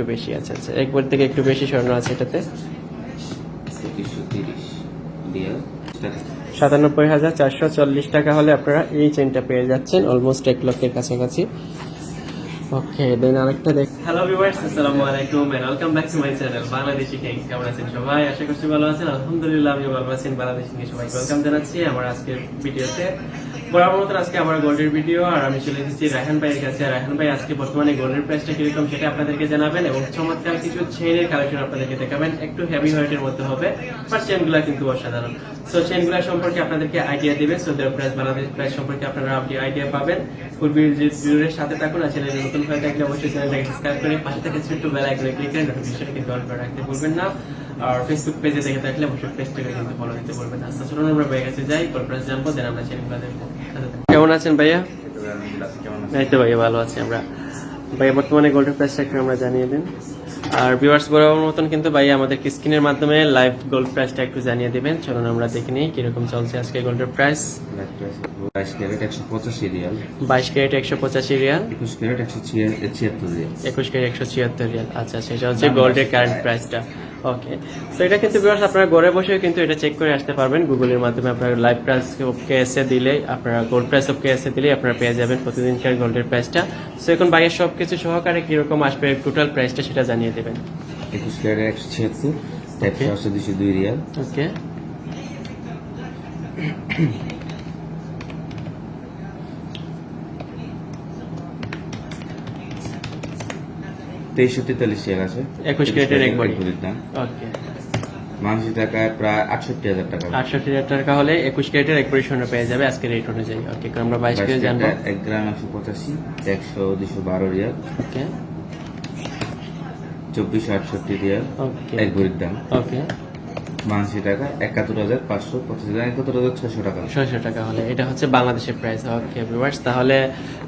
একটু বেশি। আচ্ছা আচ্ছা, 1 ভরি থেকে একটু বেশি স্বর্ণ আছে এটাতে। 97,440 টাকা হলে আপনারা এই চেনটা পেয়ে যাচ্ছেন অলমোস্ট 1 লক্ষের কাছাকাছি। ওকে, দেন আরেকটা দেখ। হ্যালো ভিউয়ার্স, আসসালামু আলাইকুম and welcome back to my channel Bangladeshi king. কেমন আছেন সবাই? আশা করছি ভালো আছেন। আলহামদুলিল্লাহ আমি ভালো আছি। বাংলাদেশি কিং সবাইকে ওয়েলকাম জানাচ্ছি আমার আজকের ভিডিওতে। বরাবর মতো আজকে আমার গোল্ডের ভিডিও, আর আমি চলে এসেছি রায়হান ভাইয়ের কাছে। রায়হান ভাই আজকে বর্তমানে গোল্ডের প্রাইসটা কিরকম সেটা আপনাদেরকে জানাবেন এবং চমৎকার কিছু চেইনের কালেকশন আপনাদেরকে দেখাবেন। একটু হেভি ওয়েটের মধ্যে হবে, বাট চেইনগুলো কিন্তু অসাধারণ। সো চেইনগুলো সম্পর্কে আপনাদেরকে আইডিয়া দিবেন। So their price, Bangladesh price সম্পর্কে আপনারা আপনি আইডিয়া পাবেন। ফুল ভিডিওর সাথে থাকুন। আর চ্যানেলে নতুন হয়ে থাকলে অবশ্যই চ্যানেলটাকে সাবস্ক্রাইব করে পাশে থেকে ছোট্ট বেল আইকনে ক্লিক করে নোটিফিকেশনটা কিন্তু অন করে রাখতে ভুলবেন না। আর ফেসবুক পেজে দেখে থাকলে অবশ্যই পেজটাকে কিন্তু ফলো দিতে ভুলবেন না। আচ্ছা চলুন আমরা ভাইয়ের কাছে যাই, গোল্ড প্রাইস জানবো, দেন আমরা চেইনগুলো দেখবো। কেমন আছেন ভাইয়া? এই তো ভাইয়া ভালো আছি আমরা। ভাইয়া বর্তমানে গোল্ডের প্রাইসটা একটু আমরা জানিয়ে দিন। আর ভিউয়ার্স বরাবর মতন কিন্তু ভাইয়া আমাদেরকে স্ক্রিনের মাধ্যমে লাইভ গোল্ড প্রাইসটা একটু জানিয়ে দিবেন। চলুন আমরা দেখে নিই কিরকম চলছে আজকে গোল্ডের প্রাইস। 22 ক্যারেট 185 রিয়াল, 22 ক্যারেট 185 রিয়াল, 21 ক্যারেট 176 রিয়াল, 21 ক্যারেট 176 রিয়াল। আচ্ছা, সেটা হচ্ছে গোল্ডের কারেন্ট প্রাইসটা। ওকে, সো এটা কিন্তু ভিউয়ার্স আপনারা ঘরে বসেও কিন্তু এটা চেক করে আসতে পারবেন গুগলের মাধ্যমে। আপনারা লাইভ প্রাইস ওকে এসে দিলে, আপনারা গোল্ড প্রাইস ওকে এসে দিলে আপনারা পেয়ে যাবেন প্রতিদিনকার গোল্ডের প্রাইসটা। সো এখন বাইরের সব কিছু সহকারে কিরকম আসবে টোটাল প্রাইসটা সেটা জানিয়ে দেবেন। 21 ক্যারেট 176, টাইপ 202 রিয়াল, ওকে, 2343 রিয়াল আছে। 21 ক্যারেটের এক ভরি দাম ওকে, বাংলাদেশি টাকায় প্রায় 68,000 টাকা। 68,000 টাকা হলে 21 ক্যারেটের এক ভরি স্বর্ণ পেয়ে যাবে আজকে রেট অনুযায়ী। ওকে, আমরা 22 ক্যারেট জানবো। 1 গ্রাম 185, 212 রিয়াল, ওকে, 2468 রিয়াল, ওকে, এক ভরির দাম। ওকে, বাংলাদেশি টাকা 71,550, 71,600 টাকা। 600 টাকা হলে এটা হচ্ছে বাংলাদেশের প্রাইস। ওকে ভিউয়ার্স, তাহলে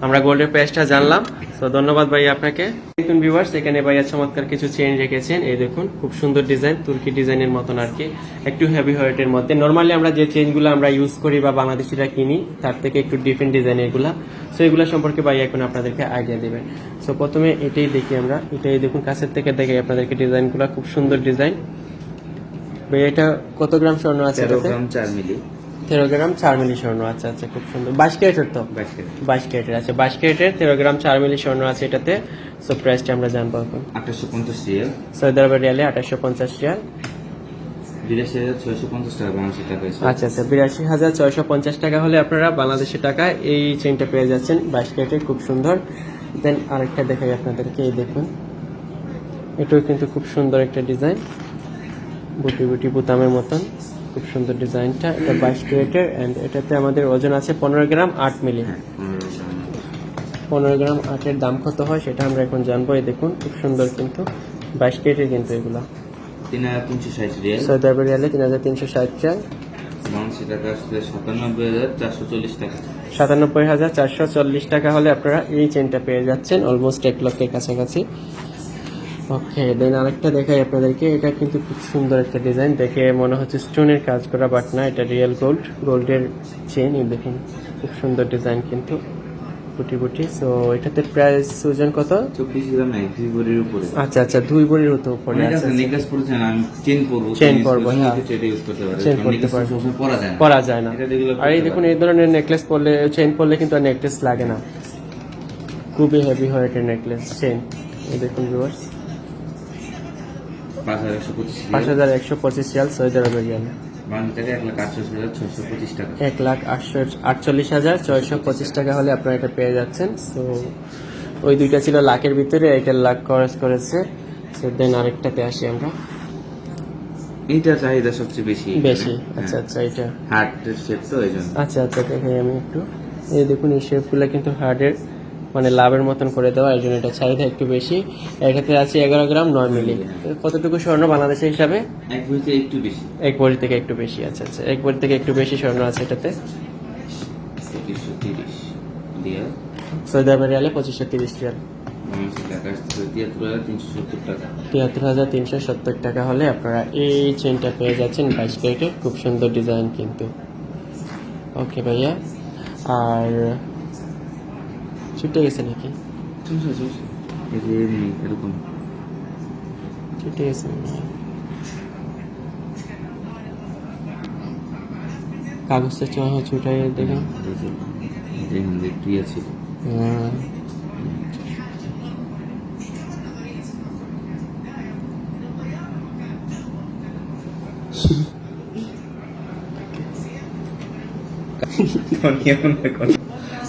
আমরা গোল্ডের প্রাইসটা জানলাম। তো ধন্যবাদ ভাই আপনাকে। দেখুন ভিউয়ার্স, এখানে ভাইয়া চমৎকার কিছু চেইন রেখেছেন। এই দেখুন, খুব সুন্দর ডিজাইন, তুর্কি ডিজাইনের মতন আর কি, একটু হেভি ওয়েটের মধ্যে। নর্মালি আমরা যে চেইনগুলো আমরা ইউজ করি বা বাংলাদেশিরা কিনি তার থেকে একটু ডিফারেন্ট ডিজাইন এগুলা। সো এগুলো সম্পর্কে ভাই এখন আপনাদেরকে আইডিয়া দেবেন। সো প্রথমে এটাই দেখি আমরা, এটাই দেখুন কাছের থেকে দেখে আপনাদেরকে ডিজাইনগুলো, খুব সুন্দর ডিজাইন। ভাই এটা কত গ্রাম স্বর্ণ আছে? 13 গ্রাম 4 মিলি, 13 গ্রাম 4 মিলি স্বর্ণ। আচ্ছা আচ্ছা, খুব সুন্দর। 22 ক্যারেটের তো? 22 ক্যারেটের। আচ্ছা, 22 ক্যারেটের 13 গ্রাম 4 মিলি স্বর্ণ আছে এটাতে। সো প্রাইসটা আমরা জানবো এখন। 2850 রিয়াল, সৌদি আরবের রিয়ালে 2850 রিয়াল, 82,650 টাকা বাংলাদেশি টাকা। আচ্ছা আচ্ছা, 82,650 টাকা হলে আপনারা বাংলাদেশি টাকায় এই চেইনটা পেয়ে যাচ্ছেন 22 ক্যারেটের, খুব সুন্দর। দেন আরেকটা দেখাই আপনাদেরকে, এই দেখুন, এটাও কিন্তু খুব সুন্দর একটা ডিজাইন, বুটি বুটি বুতামের মতন, খুব সুন্দর ডিজাইনটা। এটা 22 ক্যারেটের এন্ড এটাতে আমাদের ওজন আছে 15 গ্রাম 8 মিলি। 15 গ্রাম 8-এর দাম কত হয় সেটা আমরা এখন জানবো। এই দেখুন, খুব সুন্দর কিন্তু 22 ক্যারেটের কিন্তু এগুলো। 3,360 রিয়াল, সৌদি আরবের রিয়ালে 3,360 রিয়াল, বাংলাদেশি টাকা আসলে 97,440 টাকা। 97,440 টাকা হলে আপনারা এই চেনটা পেয়ে যাচ্ছেন অলমোস্ট 1 লক্ষের কাছাকাছি। ওকে, দেন আরেকটা দেখাই আপনাদেরকে। এটা কিন্তু খুব সুন্দর একটা ডিজাইন, দেখে মনে হচ্ছে স্টোনের কাজ করা, বাট না, এটা রিয়েল গোল্ড, গোল্ডের চেন। এই দেখুন, খুব সুন্দর ডিজাইন কিন্তু, বুটি বুটি। সো এটাতে প্রাইস ওজন কত? 24 গ্রাম 2 ভরির উপরে। আচ্ছা আচ্ছা, 2 ভরির উপরে। আচ্ছা, নেকলেস পরেছেন, আমি চেইন পরবো, চেইন পরবো, হ্যাঁ, এটা ইউজ করতে পারবেন। চেইন পরতে পারবেন, সবসময় পরা যায় না, পরা যায় না। এটা যেগুলো আর এই দেখুন, এই ধরনের নেকলেস পরলে, চেইন পরলে কিন্তু আর নেকলেস লাগে না, খুবই হেভি ওয়েটের নেকলেস চেইন। এই দেখুন ভিউয়ার্স, 5,125 রিয়াল, সৌদি আরবের রিয়াল। বাংলা টাকা 1,48,625 টাকা। 1,48,625 টাকা হলে আপনারা এটা পেয়ে যাচ্ছেন। সো ওই দুইটা ছিল লাখের ভিতরে, এটা লাখ খরচ করেছে। সো দেন আরেকটাতে আসি আমরা, এইটা চাহিদা সবচেয়ে বেশি। আচ্ছা আচ্ছা, এটা হার্টের শেপ তো এই জন্য। আচ্ছা আচ্ছা, দেখাই আমি একটু। এই দেখুন, এই শেপগুলো কিন্তু হার্টের মানে লাভের মতন করে দেওয়া, এই জন্য এটা চাহিদা একটু বেশি। এটাতে আছে 11 গ্রাম 9 মিলি। কতটুকু স্বর্ণ বাংলাদেশের হিসাবে? 1 ভরি থেকে একটু বেশি। 1 ভরি থেকে একটু বেশি। আচ্ছা আচ্ছা, 1 ভরি থেকে একটু বেশি স্বর্ণ আছে এটাতে। 2530 রিয়াল, সৌদি আরবের রিয়ালে 2530 রিয়াল, বাংলাদেশি টাকা আসছে 73,370 টাকা। 73,370 টাকা হলে আপনারা এই চেনটা পেয়ে যাচ্ছেন 22 ক্যারেটের, খুব সুন্দর ডিজাইন কিন্তু। ওকে ভাইয়া, আর ছুটে গেছে নাকি? এই যে এরকম ছুটে গেছে মনে হয়। কাগজটা ছুটাই দেখেন। হিন্দি প্রিয় ছিল। হ্যাঁ।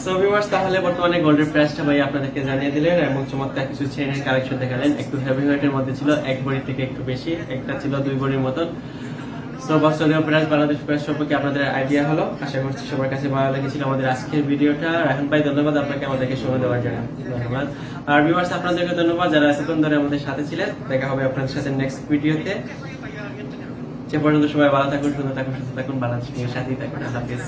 So viewers, তাহলে বর্তমানে গোল্ডের প্রাইসটা ভাই আপনাদেরকে জানিয়ে দিলেন এবং চমৎকার কিছু চেনের কালেকশন দেখালেন। একটু হেভি ওয়েটের মধ্যে ছিল, 1 ভরি থেকে একটু বেশি, একটা ছিল 2 ভরির মতন। সো বস্ত্রদেহ প্রাইস, বাংলাদেশ প্রাইস সম্পর্কে আপনাদের আইডিয়া হলো। আশা করছি সবার কাছে ভালো লেগেছিল আমাদের আজকের ভিডিওটা। রায়হান ভাই ধন্যবাদ আপনাকে আমাদেরকে সময় দেওয়ার জন্য, ধন্যবাদ। আর ভিউয়ার্স আপনাদেরকে ধন্যবাদ যারা এতক্ষণ ধরে আমাদের সাথে ছিলেন। দেখা হবে আপনাদের সাথে নেক্সট ভিডিওতে। সে পর্যন্ত সবাই ভালো থাকুন, সুন্দর থাকুন, সুস্থ থাকুন, বাংলাদেশের সাথেই থাকুন। আল্লাহ হাফেজ।